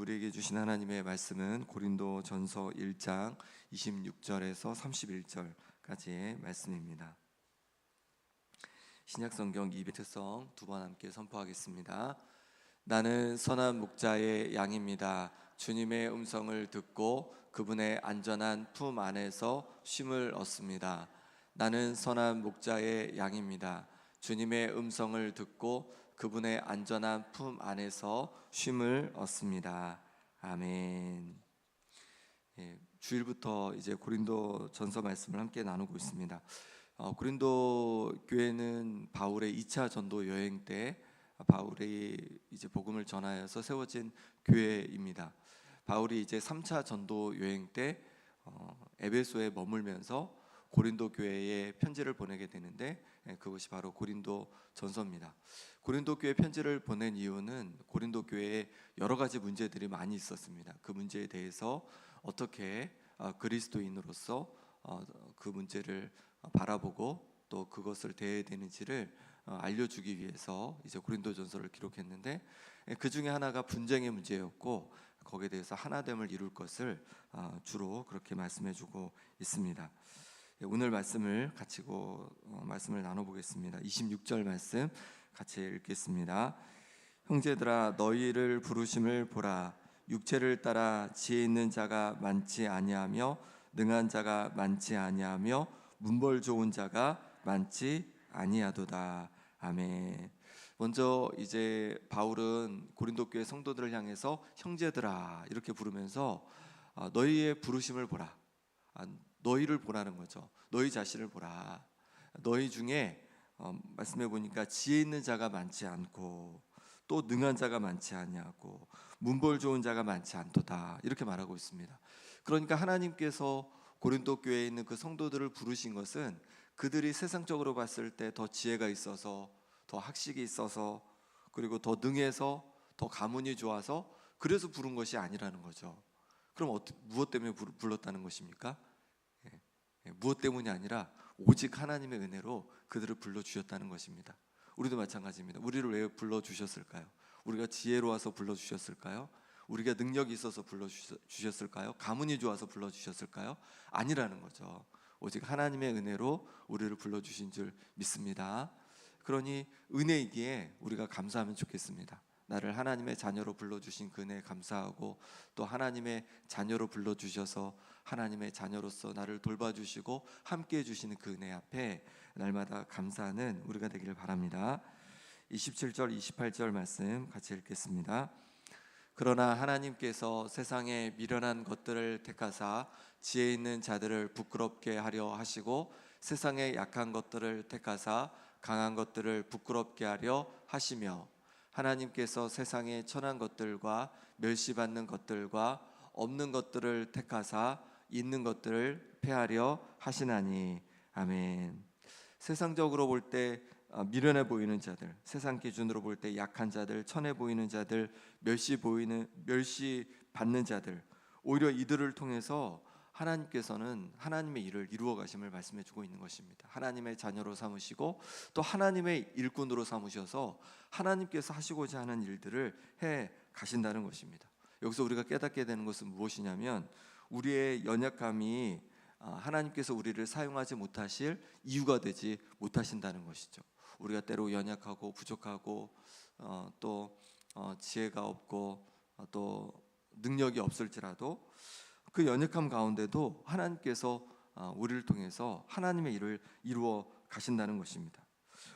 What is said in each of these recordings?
우리에게 주신 하나님의 말씀은 고린도전서 1장 26절에서 31절까지의 말씀입니다. 신약성경 200성 두 번 함께 선포하겠습니다. 나는 선한 목자의 양입니다. 주님의 음성을 듣고 그분의 안전한 품 안에서 쉼을 얻습니다. 나는 선한 목자의 양입니다. 주님의 음성을 듣고 그분의 안전한 품 안에서 쉼을 얻습니다. 아멘. 주일부터 이제 고린도 전서 말씀을 함께 나누고 있습니다. 고린도 교회는 바울의 2차 전도 여행 때 바울이 이제 복음을 전하여서 세워진 교회입니다. 바울이 이제 3차 전도 여행 때 에베소에 머물면서 고린도 교회에 편지를 보내게 되는데 그것이 바로 고린도 전서입니다. 고린도 교회 편지를 보낸 이유는 고린도 교회에 여러 가지 문제들이 많이 있었습니다. 그 문제에 대해서 어떻게 그리스도인으로서 그 문제를 바라보고 또 그것을 대해야 되는지를 알려주기 위해서 이제 고린도 전서를 기록했는데 그 중에 하나가 분쟁의 문제였고 거기에 대해서 하나됨을 이룰 것을 주로 그렇게 말씀해주고 있습니다. 오늘 말씀을 가지고 말씀을 나눠보겠습니다. 26절 말씀 같이 읽겠습니다. 형제들아 너희를 부르심을 보라. 육체를 따라 지혜 있는 자가 많지 아니하며 능한 자가 많지 아니하며 문벌 좋은 자가 많지 아니하도다. 아멘. 먼저 이제 바울은 고린도 교회 성도들을 향해서 형제들아 이렇게 부르면서 너희의 부르심을 보라. 너희를 보라는 거죠. 너희 자신을 보라. 너희 중에 말씀해 보니까 지혜 있는 자가 많지 않고 또 능한 자가 많지 아니하고 문벌 좋은 자가 많지 않도다 이렇게 말하고 있습니다. 그러니까 하나님께서 고린도 교회에 있는 그 성도들을 부르신 것은 그들이 세상적으로 봤을 때 더 지혜가 있어서 더 학식이 있어서 그리고 더 능해서 더 가문이 좋아서 그래서 부른 것이 아니라는 거죠. 그럼 무엇 때문에 불렀다는 것입니까? 무엇 때문이 아니라 오직 하나님의 은혜로 그들을 불러주셨다는 것입니다. 우리도 마찬가지입니다. 우리를 왜 불러주셨을까요? 우리가 지혜로워서 불러주셨을까요? 우리가 능력이 있어서 불러주셨을까요? 가문이 좋아서 불러주셨을까요? 아니라는 거죠. 오직 하나님의 은혜로 우리를 불러주신 줄 믿습니다. 그러니 은혜이기에 우리가 감사하면 좋겠습니다. 나를 하나님의 자녀로 불러주신 그 은혜에 감사하고 또 하나님의 자녀로 불러주셔서 하나님의 자녀로서 나를 돌봐주시고 함께해 주시는 그 은혜 앞에 날마다 감사하는 우리가 되기를 바랍니다. 27절 28절 말씀 같이 읽겠습니다. 그러나 하나님께서 세상에 미련한 것들을 택하사 지혜 있는 자들을 부끄럽게 하려 하시고 세상에 약한 것들을 택하사 강한 것들을 부끄럽게 하려 하시며 하나님께서 세상에 천한 것들과 멸시받는 것들과 없는 것들을 택하사 있는 것들을 폐하려 하시나니. 아멘. 세상적으로 볼 때 미련해 보이는 자들, 세상 기준으로 볼 때 약한 자들, 천해 보이는 자들, 멸시받는 자들, 오히려 이들을 통해서 하나님께서는 하나님의 일을 이루어 가심을 말씀해 주고 있는 것입니다. 하나님의 자녀로 삼으시고 또 하나님의 일꾼으로 삼으셔서 하나님께서 하시고자 하는 일들을 해 가신다는 것입니다. 여기서 우리가 깨닫게 되는 것은 무엇이냐면 우리의 연약함이 하나님께서 우리를 사용하지 못하실 이유가 되지 못하신다는 것이죠. 우리가 때로 연약하고 부족하고 또 지혜가 없고 또 능력이 없을지라도 그 연약함 가운데도 하나님께서 우리를 통해서 하나님의 일을 이루어 가신다는 것입니다.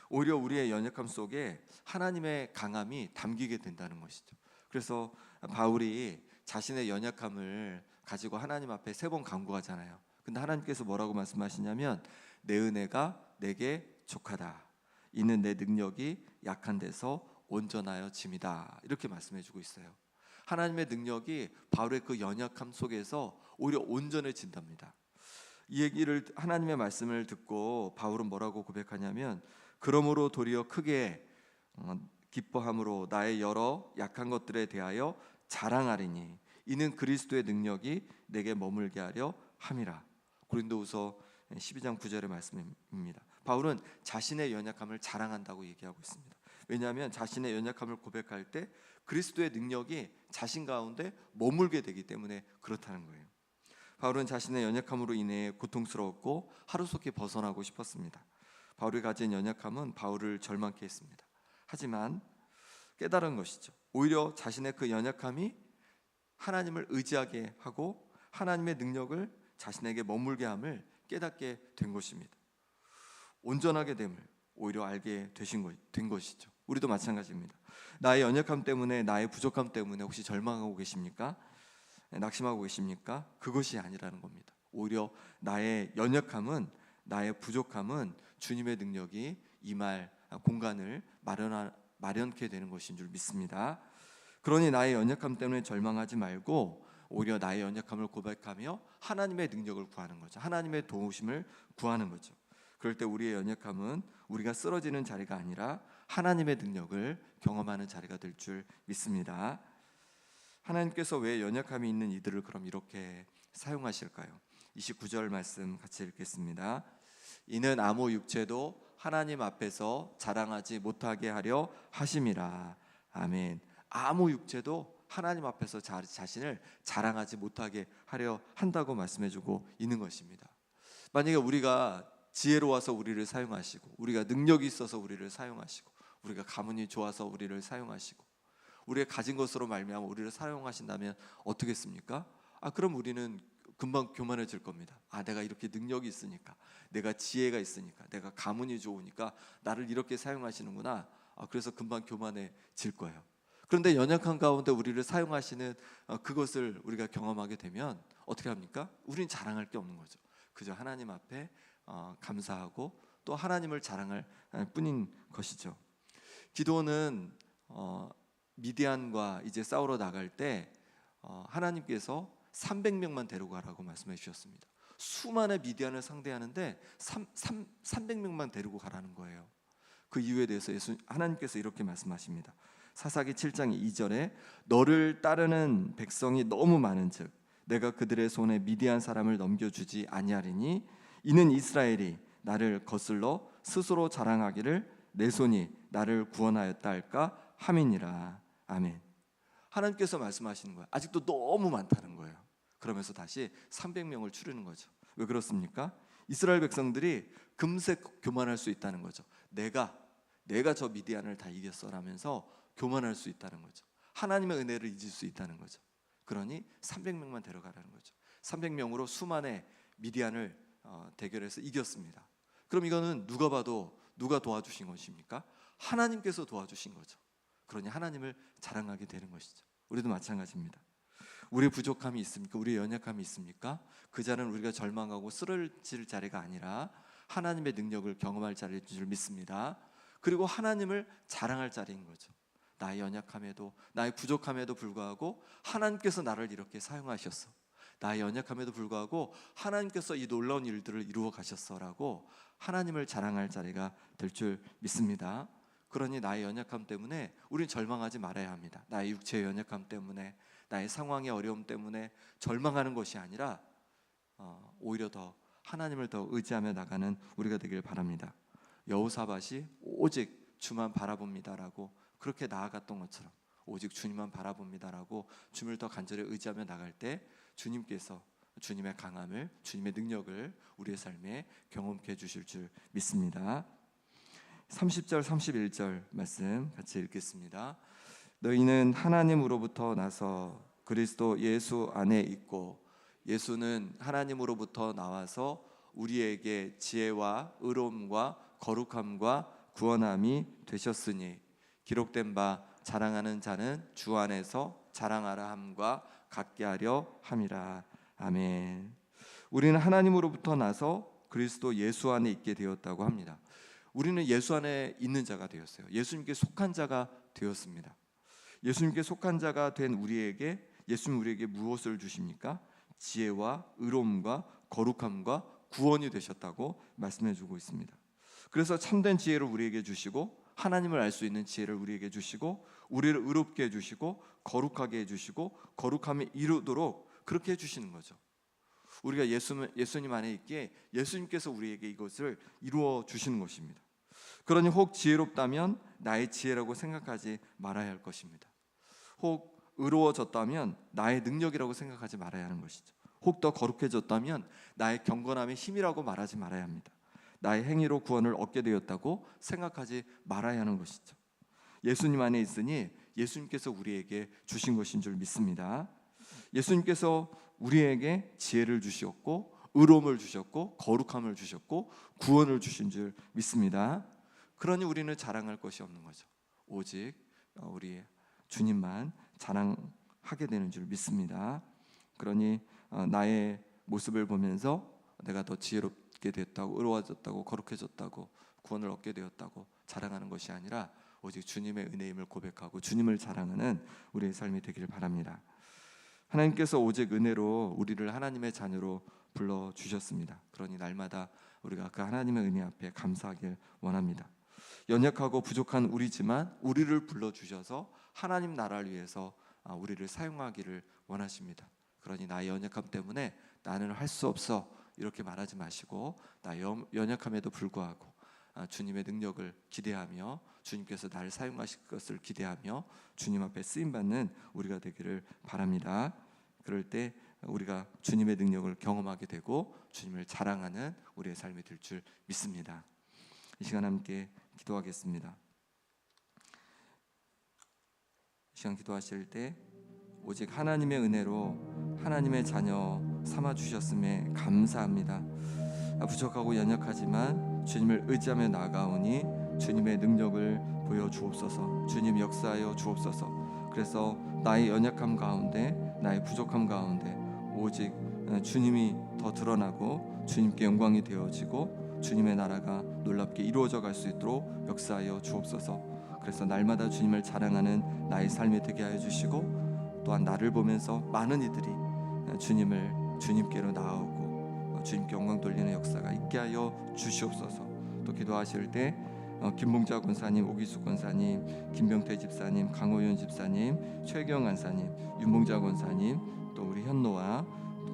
오히려 우리의 연약함 속에 하나님의 강함이 담기게 된다는 것이죠. 그래서 바울이 자신의 연약함을 가지고 하나님 앞에 3번 간구하잖아요. 근데 하나님께서 뭐라고 말씀하시냐면 내 은혜가 내게 족하다. 이는 내 능력이 약한 데서 온전하여 짐이다. 이렇게 말씀해주고 있어요. 하나님의 능력이 바울의 그 연약함 속에서 오히려 온전해진답니다. 이 얘기를 하나님의 말씀을 듣고 바울은 뭐라고 고백하냐면 그러므로 도리어 크게 기뻐함으로 나의 여러 약한 것들에 대하여 자랑하리니 이는 그리스도의 능력이 내게 머물게 하려 함이라. 고린도후서 12장 9절의 말씀입니다. 바울은 자신의 연약함을 자랑한다고 얘기하고 있습니다. 왜냐하면 자신의 연약함을 고백할 때 그리스도의 능력이 자신 가운데 머물게 되기 때문에 그렇다는 거예요. 바울은 자신의 연약함으로 인해 고통스러웠고 하루속히 벗어나고 싶었습니다. 바울이 가진 연약함은 바울을 절망케 했습니다. 하지만 깨달은 것이죠. 오히려 자신의 그 연약함이 하나님을 의지하게 하고 하나님의 능력을 자신에게 머물게 함을 깨닫게 된 것입니다. 온전하게 됨을 오히려 알게 된 것이죠. 우리도 마찬가지입니다. 나의 연약함 때문에, 나의 부족함 때문에 혹시 절망하고 계십니까? 낙심하고 계십니까? 그것이 아니라는 겁니다. 오히려 나의 연약함은, 나의 부족함은 주님의 능력이 임할 공간을 마련케 되는 것인 줄 믿습니다. 그러니 나의 연약함 때문에 절망하지 말고 오히려 나의 연약함을 고백하며 하나님의 능력을 구하는 거죠. 하나님의 도우심을 구하는 거죠. 그럴 때 우리의 연약함은 우리가 쓰러지는 자리가 아니라 하나님의 능력을 경험하는 자리가 될 줄 믿습니다. 하나님께서 왜 연약함이 있는 이들을 그럼 이렇게 사용하실까요? 29절 말씀 같이 읽겠습니다. 이는 아무 육체도 하나님 앞에서 자랑하지 못하게 하려 하심이라. 아멘. 아무 육체도 하나님 앞에서 자신을 자랑하지 못하게 하려 한다고 말씀해주고 있는 것입니다. 만약에 우리가 지혜로워서 우리를 사용하시고, 우리가 능력이 있어서 우리를 사용하시고, 우리가 가문이 좋아서 우리를 사용하시고, 우리가 가진 것으로 말미암아 우리를 사용하신다면 어떻겠습니까? 그럼 우리는 금방 교만해질 겁니다. 내가 이렇게 능력이 있으니까, 내가 지혜가 있으니까, 내가 가문이 좋으니까 나를 이렇게 사용하시는구나. 그래서 금방 교만해질 거예요. 그런데 연약한 가운데 우리를 사용하시는 그것을 우리가 경험하게 되면 어떻게 합니까? 우리는 자랑할 게 없는 거죠. 그저 하나님 앞에 감사하고 또 하나님을 자랑할 뿐인 것이죠. 기도는 미디안과 이제 싸우러 나갈 때 하나님께서 300명만 데리고 가라고 말씀해 주셨습니다. 수많은 미디안을 상대하는데 300명만 데리고 가라는 거예요. 그 이유에 대해서 하나님께서 이렇게 말씀하십니다. 사사기 7장 2절에 너를 따르는 백성이 너무 많은즉 내가 그들의 손에 미디안 사람을 넘겨주지 아니하리니 이는 이스라엘이 나를 거슬러 스스로 자랑하기를 내 손이 나를 구원하였다 할까 함이니라. 아멘. 하나님께서 말씀하시는 거예요. 아직도 너무 많다는 거예요. 그러면서 다시 300명을 추르는 거죠. 왜 그렇습니까? 이스라엘 백성들이 금세 교만할 수 있다는 거죠. 내가 저 미디안을 다 이겼어라면서 교만할 수 있다는 거죠. 하나님의 은혜를 잊을 수 있다는 거죠. 그러니 300명만 데려가라는 거죠. 300명으로 수만의 미디안을 대결해서 이겼습니다. 그럼 이거는 누가 봐도 누가 도와주신 것입니까? 하나님께서 도와주신 거죠. 그러니 하나님을 자랑하게 되는 것이죠. 우리도 마찬가지입니다. 우리의 부족함이 있습니까? 우리의 연약함이 있습니까? 그 자는 우리가 절망하고 쓰러질 자리가 아니라 하나님의 능력을 경험할 자리인 줄 믿습니다. 그리고 하나님을 자랑할 자리인 거죠. 나의 연약함에도, 나의 부족함에도 불구하고 하나님께서 나를 이렇게 사용하셨어. 나의 연약함에도 불구하고 하나님께서 이 놀라운 일들을 이루어 가셨어라고 하나님을 자랑할 자리가 될 줄 믿습니다. 그러니 나의 연약함 때문에 우리는 절망하지 말아야 합니다. 나의 육체의 연약함 때문에, 나의 상황의 어려움 때문에 절망하는 것이 아니라 오히려 더 하나님을 더 의지하며 나가는 우리가 되길 바랍니다. 여호사밧이 오직 주만 바라봅니다라고 그렇게 나아갔던 것처럼 오직 주님만 바라봅니다라고 주님을 더 간절히 의지하며 나갈 때 주님께서 주님의 강함을, 주님의 능력을 우리의 삶에 경험케 해주실 줄 믿습니다. 30절 31절 말씀 같이 읽겠습니다. 너희는 하나님으로부터 나서 그리스도 예수 안에 있고, 예수는 하나님으로부터 나와서 우리에게 지혜와 의로움과 거룩함과 구원함이 되셨으니 기록된 바 자랑하는 자는 주 안에서 자랑하라 함과 같게 하려 함이라. 아멘. 우리는 하나님으로부터 나서 그리스도 예수 안에 있게 되었다고 합니다. 우리는 예수 안에 있는 자가 되었어요. 예수님께 속한 자가 되었습니다. 예수님께 속한 자가 된 우리에게 예수님 우리에게 무엇을 주십니까? 지혜와 의로움과 거룩함과 구원이 되셨다고 말씀해 주고 있습니다. 그래서 참된 지혜를 우리에게 주시고 하나님을 알 수 있는 지혜를 우리에게 주시고 우리를 의롭게 해주시고 거룩하게 해주시고 거룩함에 이르도록 그렇게 해주시는 거죠. 우리가 예수님 안에 있기에 예수님께서 우리에게 이것을 이루어 주시는 것입니다. 그러니 혹 지혜롭다면 나의 지혜라고 생각하지 말아야 할 것입니다. 혹 의로워졌다면 나의 능력이라고 생각하지 말아야 하는 것이죠. 혹 더 거룩해졌다면 나의 경건함의 힘이라고 말하지 말아야 합니다. 나의 행위로 구원을 얻게 되었다고 생각하지 말아야 하는 것이죠. 예수님 안에 있으니 예수님께서 우리에게 주신 것인 줄 믿습니다. 예수님께서 우리에게 지혜를 주셨고 의로움을 주셨고 거룩함을 주셨고 구원을 주신 줄 믿습니다. 그러니 우리는 자랑할 것이 없는 거죠. 오직 우리 주님만 자랑하게 되는 줄 믿습니다. 그러니 나의 모습을 보면서 내가 더 지혜롭게 됐다고, 의로워졌다고, 거룩해졌다고, 구원을 얻게 되었다고 자랑하는 것이 아니라 오직 주님의 은혜임을 고백하고 주님을 자랑하는 우리의 삶이 되기를 바랍니다. 하나님께서 오직 은혜로 우리를 하나님의 자녀로 불러주셨습니다. 그러니 날마다 우리가 그 하나님의 은혜 앞에 감사하길 원합니다. 연약하고 부족한 우리지만 우리를 불러주셔서 하나님 나라를 위해서 우리를 사용하기를 원하십니다. 그러니 나의 연약함 때문에 나는 할 수 없어 이렇게 말하지 마시고 나의 연약함에도 불구하고 주님의 능력을 기대하며 주님께서 나를 사용하실 것을 기대하며 주님 앞에 쓰임받는 우리가 되기를 바랍니다. 그럴 때 우리가 주님의 능력을 경험하게 되고 주님을 자랑하는 우리의 삶이 될 줄 믿습니다. 이 시간 함께 기도하겠습니다. 이 시간 기도하실 때 오직 하나님의 은혜로 하나님의 자녀 삼아주셨음에 감사합니다. 부족하고 연약하지만 주님을 의지하며 나아가오니 주님의 능력을 보여주옵소서. 주님 역사하여 주옵소서. 그래서 나의 연약함 가운데, 나의 부족함 가운데 오직 주님이 더 드러나고 주님께 영광이 되어지고 주님의 나라가 놀랍게 이루어져 갈 수 있도록 역사하여 주옵소서. 그래서 날마다 주님을 자랑하는 나의 삶이 되게 하여 주시고 또한 나를 보면서 많은 이들이 주님께로 나아오고 주님께 영광 돌리는 역사가 있게 하여 주시옵소서. 또 기도하실 때 김봉자 권사님, 오기숙 권사님, 김병태 집사님, 강호윤 집사님, 최경 안사님, 윤봉자 권사님, 또 우리 현노아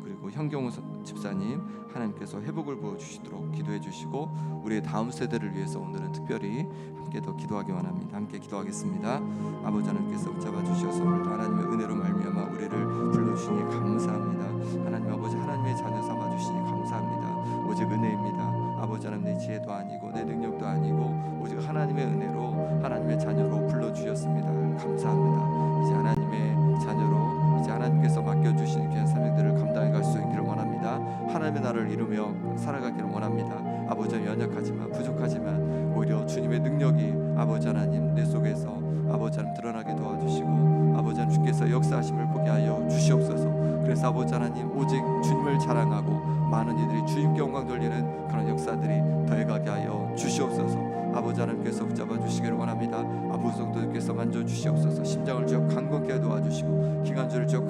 그리고 현경우 집사님 하나님께서 회복을 부어주시도록 기도해 주시고 우리의 다음 세대를 위해서 오늘은 특별히 함께 더 기도하기 원합니다. 함께 기도하겠습니다. 아버지 하나님께서 붙잡아 주셔서 오늘도 하나님의 은혜로 말미암아 우리를 불러주시니 감사합니다. 하나님 아버지 하나님의 자녀 삼아주시니 감사합니다. 오직 은혜입니다. 아버지 하나님 내 지혜도 아니고 내 능력도 아니고 오직 하나님의 은혜로 하나님의 자녀로 불러주셨습니다. 감사합니다. 이제 하나님의 자녀로 이제 하나님께서 맡겨주신 귀한 사명들을 감당해 갈 수 있기를 원합니다. 하나님의 나라를 이루며 살아가기를 원합니다. 아버지 연약하지만 부족하지만 오히려 주님의 능력이 아버지 하나님 내 속에서 아버지 하나님 드러나게 도와주시고 아버지 하나님 주께서 역사하심을 보게 하여 주시옵소서. 그래서 아버지 하나님 오직 주님을 자랑하고 많은 이들이 주님께 영광 돌리는 그런 역사들이 더해가게 하여 주시옵소서. 아버지 하나님께서 붙잡아 주시기를 원합니다. 아버지 성도님께서 만져 주시옵소서. 심장을 쭉 강건케 도와주시고 기관지를 쭉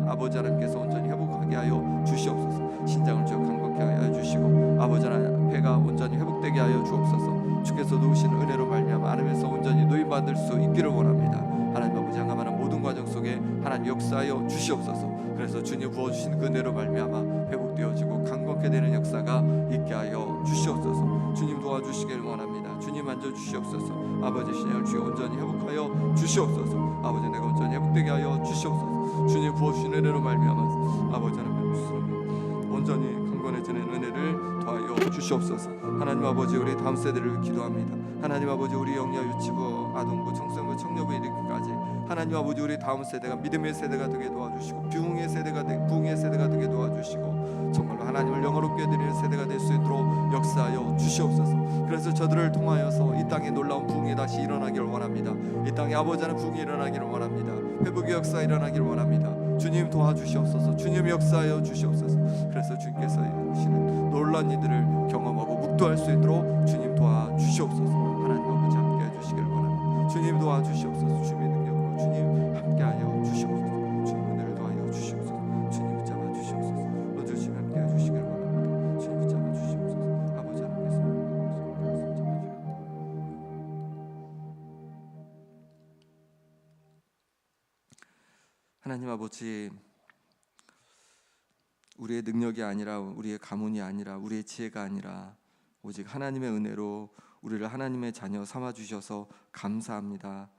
아버지 하나님께서 온전히 회복하게 하여 주시옵소서. 신장을 쭉 강건케 하여 주시고 아버지 하나님 배가 온전히 회복되게 하여 주옵소서. 주께서 놓으신 은혜로 말미암아 안에서 온전히 노임받을 수 있기를 원합니다. 하나님 아버지 향하는 모든 과정 속에 하나님 역사하여 주시옵소서. 그래서 주님 부어주신 그 은혜로 말미암아 회복되어지고 강건케 되는 역사가 있게 하여 주시옵소서. 주님 도와주시기를 원합니다. 주님 만져주시옵소서. 아버지 신앙을 주여 온전히 회복하여 주시옵소서. 아버지 내가 온전히 회복되게 하여 주시옵소서. 주님 부어주신 은혜로 말미암아 아버지 하나님 온전히 강건해지는 은혜를 더하여 주시옵소서. 하나님 아버지 우리 다음 세대를 기도합니다. 하나님 아버지 우리 영야 유치부 아동부 청소년부 청년부 이르기까지 하나님 아버지 우리 다음 세대가 믿음의 세대가 되게 도와주시고 부흥의 세대가 되게 도와주시고 정말로 하나님을 영화롭게 드리는 세대가 될 수 있도록 역사하여 주시옵소서. 그래서 저들을 통하여서 이 땅에 놀라운 부흥이 다시 일어나기를 원합니다. 이 땅에 아버지 하나님 부흥이 일어나기를 원합니다. 회복의 역사 일어나기를 원합니다. 주님 도와주시옵소서. 주님 역사하여 주시옵소서. 그래서 주님께서 이루시는 놀라운 일들을 경험하고 묵도할 수 있도록 주님 도와주시옵소서. 하나님 아버지 함께 해주시길 원합니다. 주님 도와주시옵소서. 주님의 능력으로 주님 함께하여 주시옵소서. 주님 은혜를 도하여 주시옵소서. 주님 붙잡아 주시옵소서. 어제 주님 함께해 주시길 원합니다. 주님 붙잡아 주시옵소서. 아버지 하나님께서 하나님 아버지 우리의 능력이 아니라 우리의 가문이 아니라 우리의 지혜가 아니라 오직 하나님의 은혜로 우리를 하나님의 자녀 삼아 주셔서 감사합니다.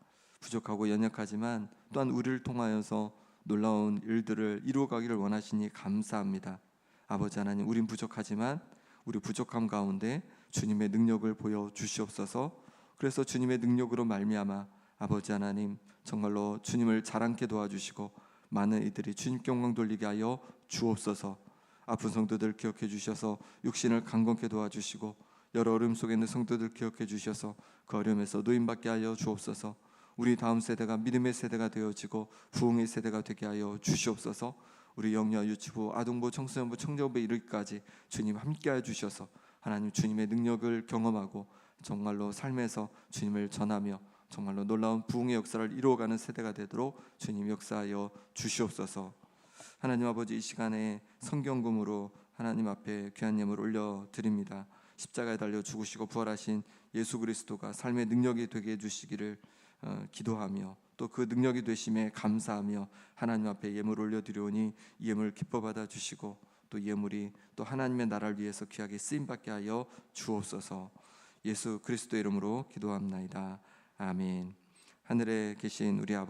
부족하고 연약하지만 또한 우리를 통하여서 놀라운 일들을 이루어가기를 원하시니 감사합니다. 아버지 하나님, 우린 부족하지만 우리 부족함 가운데 주님의 능력을 보여 주시옵소서. 그래서 주님의 능력으로 말미암아 아버지 하나님, 정말로 주님을 자랑케 도와주시고 많은 이들이 주님께 영광 돌리게 하여 주옵소서. 아픈 성도들 기억해 주셔서 육신을 강건케 도와주시고 여러 어려움 속에 있는 성도들 기억해 주셔서 그 어려움에서 노임받게 하여 주옵소서. 우리 다음 세대가 믿음의 세대가 되어지고 부흥의 세대가 되게 하여 주시옵소서. 우리 영유아 유치부, 아동부, 청소년부, 청년부에 이르기까지 주님 함께하여 주셔서 하나님 주님의 능력을 경험하고 정말로 삶에서 주님을 전하며 정말로 놀라운 부흥의 역사를 이루어가는 세대가 되도록 주님 역사하여 주시옵소서. 하나님 아버지, 이 시간에 성경금으로 하나님 앞에 귀한 예물 올려드립니다. 십자가에 달려 죽으시고 부활하신 예수 그리스도가 삶의 능력이 되게 해주시기를 기도하며 또 그 능력이 되심에 감사하며 하나님 앞에 예물 올려드리오니 이 예물 기뻐 받아 주시고 또 예물이 또 하나님의 나라를 위해서 귀하게 쓰임받게 하여 주옵소서. 예수 그리스도의 이름으로 기도합나이다. 아멘. 하늘에 계신 우리 아버지,